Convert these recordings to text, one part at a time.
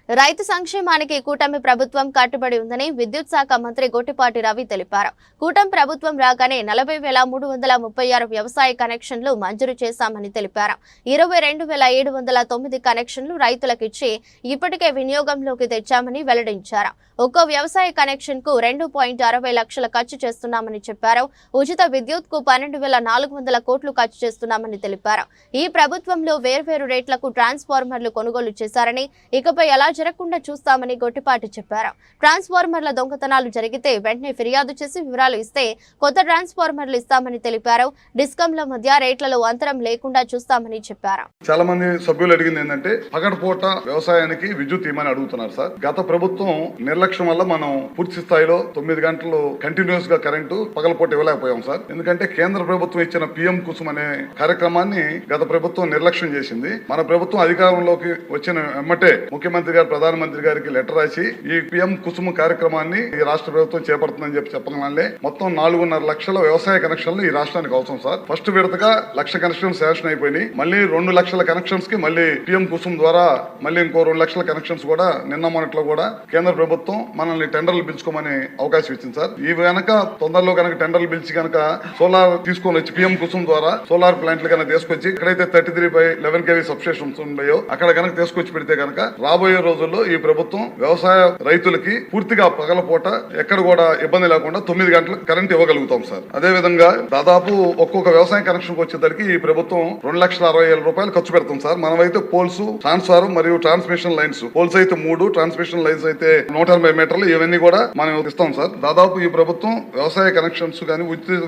రైతు సంక్షేమానికి కూటమి ప్రభుత్వం కట్టుబడి ఉందని విద్యుత్ శాఖ మంత్రి గొట్టిపాటి రవి తెలిపారు. కూటమి ప్రభుత్వం రాగానే 40,336 వ్యవసాయ కనెక్షన్లు మంజూరు చేశామని తెలిపారు. 22,709 కనెక్షన్లు రైతులకిచ్చి ఇప్పటికే వినియోగంలోకి తెచ్చామని వెల్లడించారు. ఒక్కో వ్యవసాయ కనెక్షన్ కు 2.60 లక్షల ఖర్చు చేస్తున్నామని చెప్పారు. ఉచిత విద్యుత్ కు 12,400 కోట్లు ఖర్చు చేస్తున్నామని తెలిపారు. ఈ ప్రభుత్వంలో వేర్వేరు రేట్లకు ట్రాన్స్ఫార్మర్లు కొనుగోలు చేశారని, ఇకపై ఎలా జరగకుండా చూస్తామని గొట్టిపాటి చెప్పారు. ట్రాన్స్ఫార్మర్ల దొంగతనాలు జరిగితే వెంటనే ఫిర్యాదు చేసి వివరాలు ఇస్తే కొత్త ట్రాన్స్ఫార్మర్లు ఇస్తామని తెలిపారు. డిస్కంల మధ్య రేట్లలో అంతరం లేకుండా చూస్తామని చెప్పారు. చాలా మంది సభ్యులు అడిగింది ఏంటంటే పగటిపూట వ్యవసాయానికి విద్యుత్ ఇవ్వమని అడుగుతున్నారు సార్. గత ప్రభుత్వం నిర్లక్ష్యం వల్ల మనం పూర్తి స్థాయిలో 9 గంటలు కంటిన్యూస్ గా కరెంటు పగలపూట ఇవ్వలేకపోయాం సార్. ఎందుకంటే కేంద్ర ప్రభుత్వం ఇచ్చిన పిఎం కుసుమ్ అనే కార్యక్రమాన్ని గత ప్రభుత్వం నిర్లక్ష్యం చేసింది. మన ప్రభుత్వం అధికారంలోకి వచ్చిన వెంబటే ముఖ్యమంత్రి గారు ప్రధానమంత్రి గారికి లెటర్ రాసి ఈ పిఎం కుసుమ్ కార్యక్రమాన్ని ఈ రాష్ట్ర ప్రభుత్వం చేపడుతుందని చెప్పడం వల్లే మొత్తం 4.5 లక్షల వ్యవసాయ కనెక్షన్లు ఈ రాష్ట్రానికి అవసరం సార్. ఫస్ట్ విడతగా 1,00,000 కనెక్షన్స్ శాంక్షన్ అయిపోయినాయి. మళ్ళీ 2 లక్షల కనెక్షన్స్ కి మళ్ళీ పిఎం కుసుమ్ ద్వారా మళ్ళీ ఇంకో 2 లక్షల కనెక్షన్స్ కూడా నిన్న మొన్నట్లో కూడా కేంద్ర ప్రభుత్వం మనల్ని టెండర్లు పిలుచుకోమని అవకాశం ఇచ్చింది సార్. ఈ కనుక తొందరలో కనుక టెండర్లు పిలిచి కనుక సోలార్ తీసుకొని వచ్చి పిఎం కుసుమ్ ద్వారా సోలార్ ప్లాంట్లు కనుక తీసుకొచ్చి ఎక్కడైతే 33/11 kV సబ్స్టేషన్స్ ఉన్నాయో అక్కడ కనుక తీసుకొచ్చి పెడితే కనుక రాబోయే రోజుల్లో ఈ ప్రభుత్వం వ్యవసాయ రైతులకి పూర్తిగా పగలపూట ఎక్కడ కూడా ఇబ్బంది లేకుండా 9 గంటలకు కరెంట్ ఇవ్వగలుగుతాం సార్. అదే విధంగా దాదాపు ఒక్కొక్క వ్యవసాయ కనెక్షన్ వచ్చేసరికి ఈ ప్రభుత్వం 2,60,000 రూపాయలు ఖర్చు పెడతాం సార్. మనమైతే పోల్స్, ట్రాన్స్ఫార్మర్ మరియు ట్రాన్స్మిషన్ లైన్స్, పోల్స్ అయితే 3, ట్రాన్స్మిషన్ లైన్స్ అయితే 180 మీటర్లు, ఇవన్నీ కూడా మనం ఇస్తాం సార్. దాదాపు ఈ ప్రభుత్వం వ్యవసాయ కనెక్షన్స్ కానీ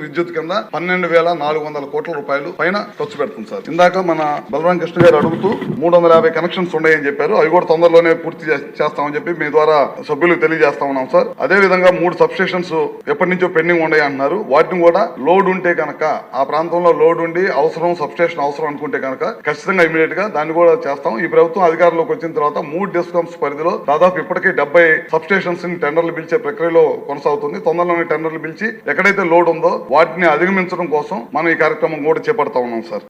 విద్యుత్ కింద 12,400 కోట్ల రూపాయలు పైన ఖర్చు పెడుతుంది సార్. ఇందాక మన బలరాం కృష్ణ గారు అడుగుతూ 350 కనెక్షన్స్ ఉన్నాయని చెప్పారు. అవి కూడా తొందరలోనే పూర్తి చేస్తామని చెప్పి మీ ద్వారా సభ్యులకు తెలియజేస్తా ఉన్నాం సార్. అదే విధంగా 3 సబ్స్టేషన్స్ ఎప్పటి నుంచో పెండింగ్ ఉన్నాయి అంటున్నారు. వాటిని కూడా లోడ్ ఉంటే కనుక ఆ ప్రాంతంలో లోడ్ ఉండి అవసరం, సబ్స్టేషన్ అవసరం అనుకుంటే కనుక ఖచ్చితంగా ఇమీడియట్ గా దాన్ని కూడా చేస్తాం. ఈ ప్రభుత్వం అధికారంలోకి వచ్చిన తర్వాత 3 డిస్కమ్స్ పరిధిలో దాదాపు ఇప్పటికే 70 సబ్స్టేషన్స్ టెండర్లు పిలిచే ప్రక్రియలో కొనసాగుతుంది. తొందరలోనే టెండర్లు పిలిచి ఎక్కడైతే లోడ్ ఉందో వాటిని అధిగమించడం కోసం మనం ఈ కార్యక్రమం కూడా చేపడతా ఉన్నాం సార్.